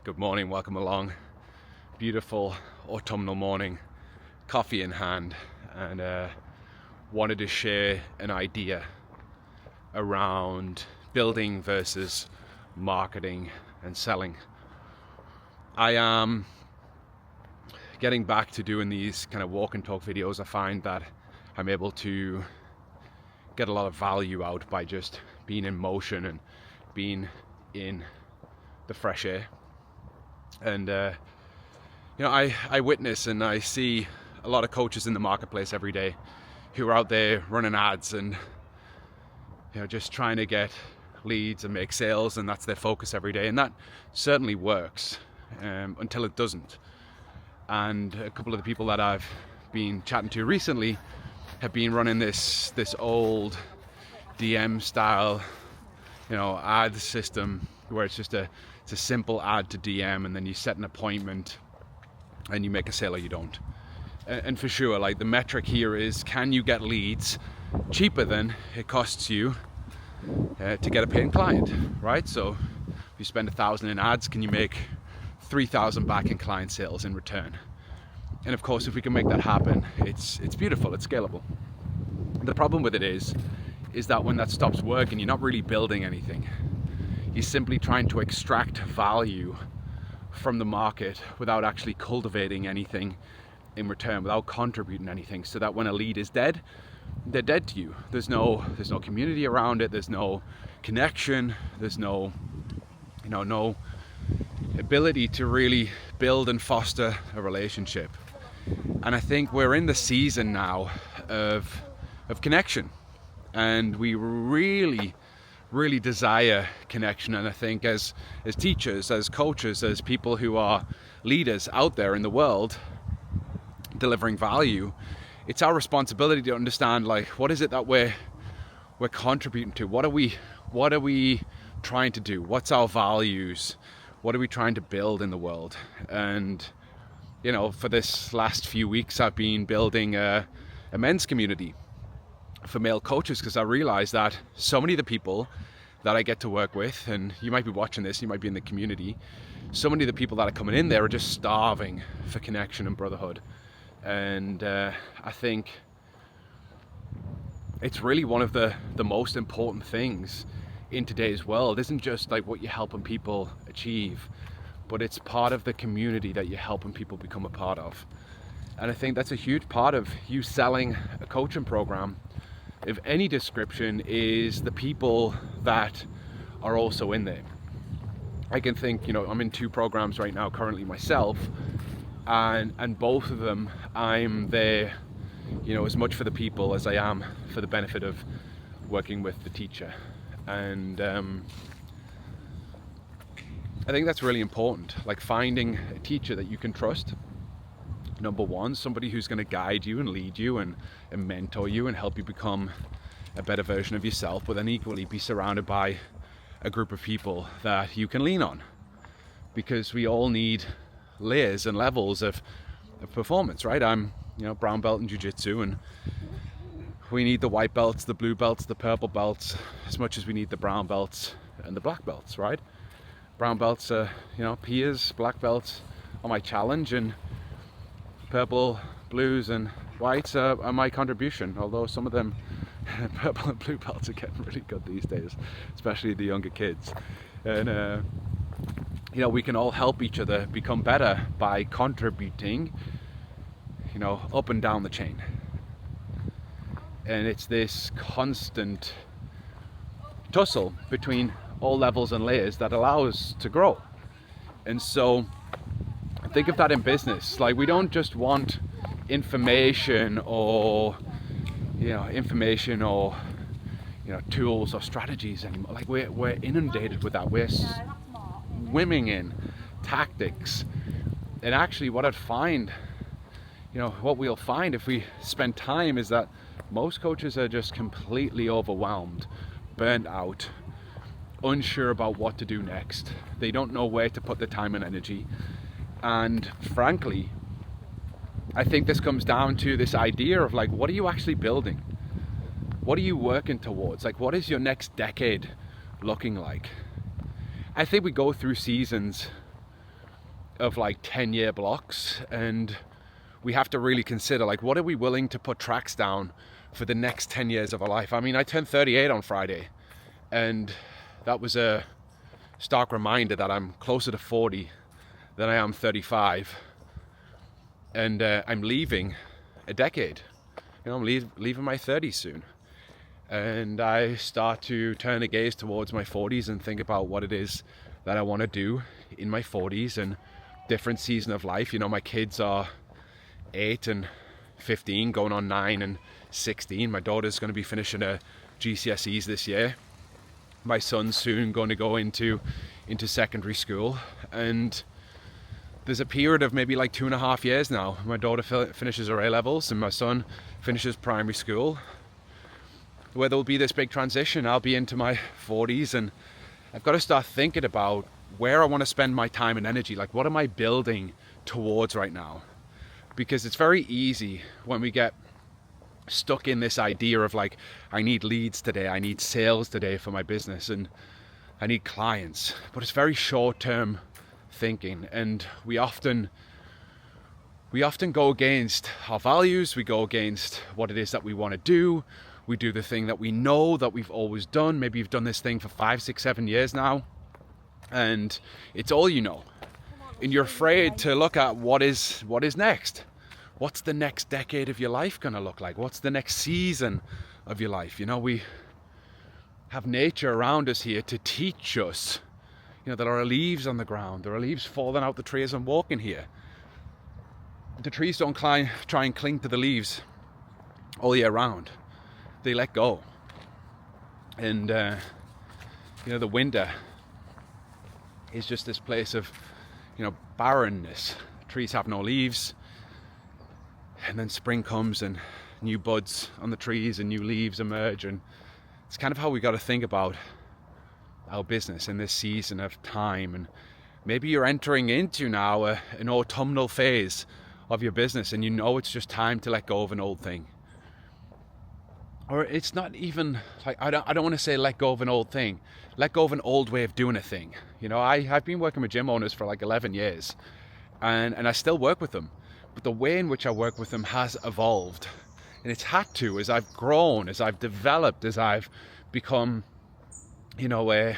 Good morning, welcome along. Beautiful autumnal morning, coffee in hand, and wanted to share an idea around building versus marketing and selling. I am getting back to doing these kind of walk and talk videos. I find that I'm able to get a lot of value out by just being in motion and being in the fresh air. And I witness and I see a lot of coaches in the marketplace every day who are out there running ads and just trying to get leads and make sales, and that's their focus every day, and that certainly works until it doesn't. And a couple of the people that I've been chatting to recently have been running this old DM style ad system where it's a simple ad to DM, and then you set an appointment and you make a sale or you don't. And for sure, like, the metric here is, can you get leads cheaper than it costs you to get a paying client, right? So if you spend 1,000 in ads, can you make 3,000 back in client sales in return? And of course, if we can make that happen, it's beautiful, it's scalable. The problem with it is that when that stops working, you're not really building anything. You're simply trying to extract value from the market without actually cultivating anything in return, without contributing anything, so that when a lead is dead, they're dead to you. There's no community around it, there's no connection, there's no ability to really build and foster a relationship. And I think we're in the season now of connection, and we really desire connection. And I think as teachers, as coaches, as people who are leaders out there in the world delivering value, it's our responsibility to understand, like, what is it that we're contributing to? What are we trying to do? What's our values? What are we trying to build in the world? And for this last few weeks, I've been building a men's community for male coaches, because I realize that so many of the people that I get to work with, and you might be watching this, you might be in the community, so many of the people that are coming in there are just starving for connection and brotherhood. And I think it's really one of the most important things in today's world. It isn't just like what you're helping people achieve, but it's part of the community that you're helping people become a part of. And I think that's a huge part of you selling a coaching program of any description, is the people that are also in there. I can think, I'm in 2 programs right now currently myself, and both of them I'm there, as much for the people as I am for the benefit of working with the teacher. And I think that's really important, like finding a teacher that you can trust. Number one, somebody who's going to guide you and lead you and mentor you and help you become a better version of yourself, but then equally be surrounded by a group of people that you can lean on, because we all need layers and levels of performance, right? I'm brown belt in jiu-jitsu, and we need the white belts, the blue belts, the purple belts, as much as we need the brown belts and the black belts, right? Brown belts are peers, black belts are my challenge, and purple, blues and whites are my contribution, although some of them purple and blue belts are getting really good these days, especially the younger kids. And we can all help each other become better by contributing up and down the chain. And it's this constant tussle between all levels and layers that allow us to grow. And so think of that in business. Like, we don't just want information or tools or strategies anymore. Like, we're inundated with that. We're swimming in tactics. And actually what we'll find if we spend time is that most coaches are just completely overwhelmed, burnt out, unsure about what to do next. They don't know where to put their time and energy. And frankly, I think this comes down to this idea of, like, what are you actually building? What are you working towards? Like, what is your next decade looking like? I think we go through seasons of like 10-year blocks, and we have to really consider, like, what are we willing to put tracks down for the next 10 years of our life? I mean, I turned 38 on Friday, and that was a stark reminder that I'm closer to 40 than I am 35, and I'm leaving a decade. I'm leaving my 30s soon, and I start to turn a gaze towards my 40s and think about what it is that I want to do in my 40s and different season of life. My kids are 8 and 15, going on 9 and 16. My daughter's going to be finishing her GCSEs this year. My son's soon going to go into secondary school, and there's a period of maybe like 2.5 years now. My daughter finishes her A-levels and my son finishes primary school, where there'll be this big transition. I'll be into my 40s, and I've got to start thinking about where I want to spend my time and energy. Like, what am I building towards right now? Because it's very easy when we get stuck in this idea of like, I need leads today, I need sales today for my business, and I need clients. But it's very short-term thinking, and we often go against our values. We go against what it is that we want to do. We do the thing that we know that we've always done. Maybe you've done this thing for 5, 6, 7 years now, and it's all you know, and you're afraid to look at what is next. What's the next decade of your life going to look like? What's the next season of your life? We have nature around us here to teach us. There are leaves on the ground. There are leaves falling out the tree as I'm walking here. The trees don't try and cling to the leaves all year round. They let go. And, the winter is just this place of, barrenness. Trees have no leaves. And then spring comes and new buds on the trees and new leaves emerge. And it's kind of how we got to think about our business in this season of time. And maybe you're entering into now an autumnal phase of your business, and it's just time to let go of an old thing. Or it's not even like, I don't want to say let go of an old thing. Let go of an old way of doing a thing. I've been working with gym owners for like 11 years, and I still work with them. But the way in which I work with them has evolved. And it's had to, as I've grown, as I've developed, as I've become, a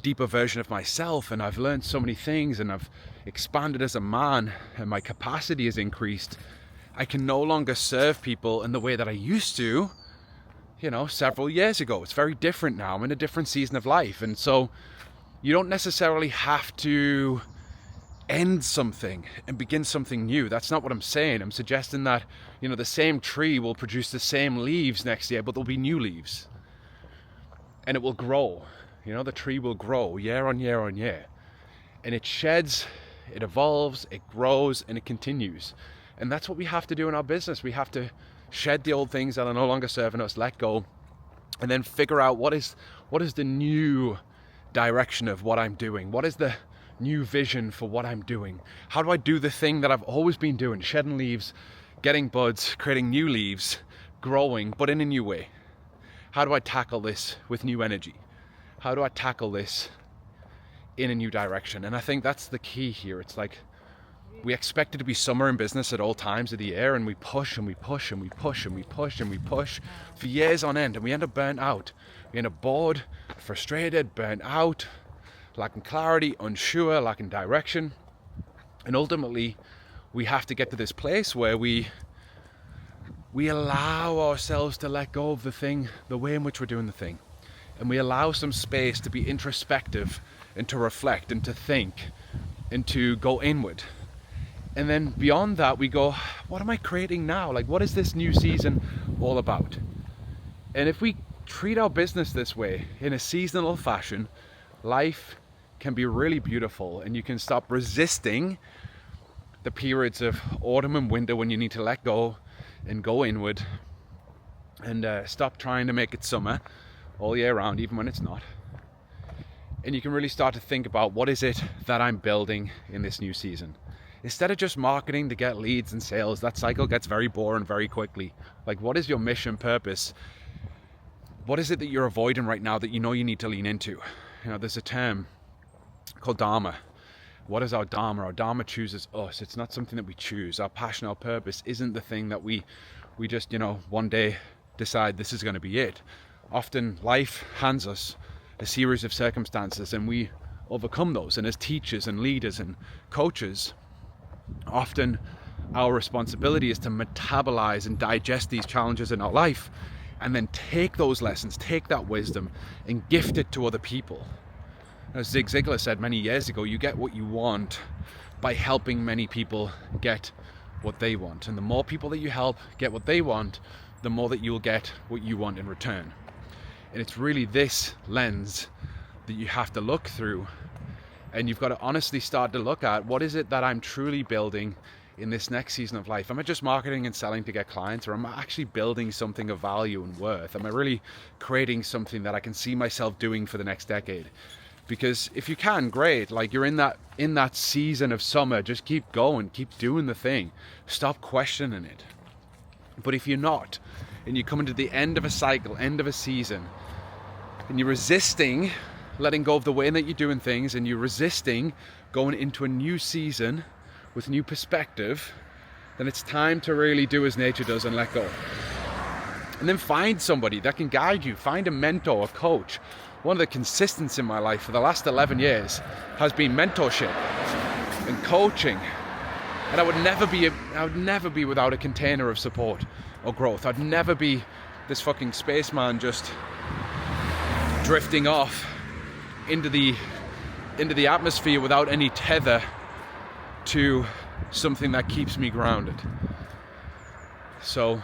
deeper version of myself, and I've learned so many things, and I've expanded as a man, and my capacity has increased. I can no longer serve people in the way that I used to, several years ago. It's very different now. I'm in a different season of life. And so you don't necessarily have to end something and begin something new. That's not what I'm saying. I'm suggesting that, the same tree will produce the same leaves next year, but there'll be new leaves. And it will grow. The tree will grow year on year on year. And it sheds, it evolves, it grows, and it continues. And that's what we have to do in our business. We have to shed the old things that are no longer serving us, let go, and then figure out what is the new direction of what I'm doing? What is the new vision for what I'm doing? How do I do the thing that I've always been doing? Shedding leaves, getting buds, creating new leaves, growing, but in a new way. How do I tackle this with new energy? How do I tackle this in a new direction? And I think that's the key here. It's like, we expect it to be summer in business at all times of the year, and we push and we push and we push and we push and we push for years on end, and we end up burnt out. We end up bored, frustrated, burnt out, lacking clarity, unsure, lacking direction. And ultimately, we have to get to this place where we allow ourselves to let go of the thing, the way in which we're doing the thing. And we allow some space to be introspective and to reflect and to think and to go inward. And then beyond that, we go, what am I creating now? Like, what is this new season all about? And if we treat our business this way, in a seasonal fashion, life can be really beautiful, and you can stop resisting the periods of autumn and winter when you need to let go and go inward, and stop trying to make it summer all year round, even when it's not. And you can really start to think about, what is it that I'm building in this new season? Instead of just marketing to get leads and sales, that cycle gets very boring very quickly. Like, what is your mission, purpose? What is it that you're avoiding right now that you know you need to lean into? There's a term called Dharma, What is our Dharma? Our Dharma chooses us. It's not something that we choose. Our passion, our purpose isn't the thing that we just, one day decide this is going to be it. Often life hands us a series of circumstances and we overcome those. And as teachers and leaders and coaches, often our responsibility is to metabolize and digest these challenges in our life and then take those lessons, take that wisdom and gift it to other people. As Zig Ziglar said many years ago, you get what you want by helping many people get what they want. And the more people that you help get what they want, the more that you'll get what you want in return. And it's really this lens that you have to look through. And you've got to honestly start to look at, what is it that I'm truly building in this next season of life? Am I just marketing and selling to get clients, or am I actually building something of value and worth? Am I really creating something that I can see myself doing for the next decade? Because if you can, great. Like, you're in that season of summer, just keep going, keep doing the thing. Stop questioning it. But if you're not, and you're coming to the end of a cycle, end of a season, and you're resisting letting go of the way that you're doing things, and you're resisting going into a new season with new perspective, then it's time to really do as nature does and let go. And then find somebody that can guide you. Find a mentor, a coach. One of the constants in my life for the last 11 years has been mentorship and coaching. And I would never be without a container of support or growth. I'd never be this fucking spaceman just drifting off into the atmosphere without any tether to something that keeps me grounded. So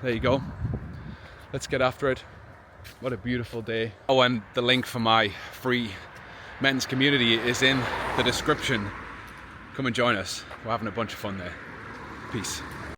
there you go. Let's get after it. What a beautiful day. Oh, and the link for my free men's community is in the description. Come and join us. We're having a bunch of fun there. Peace.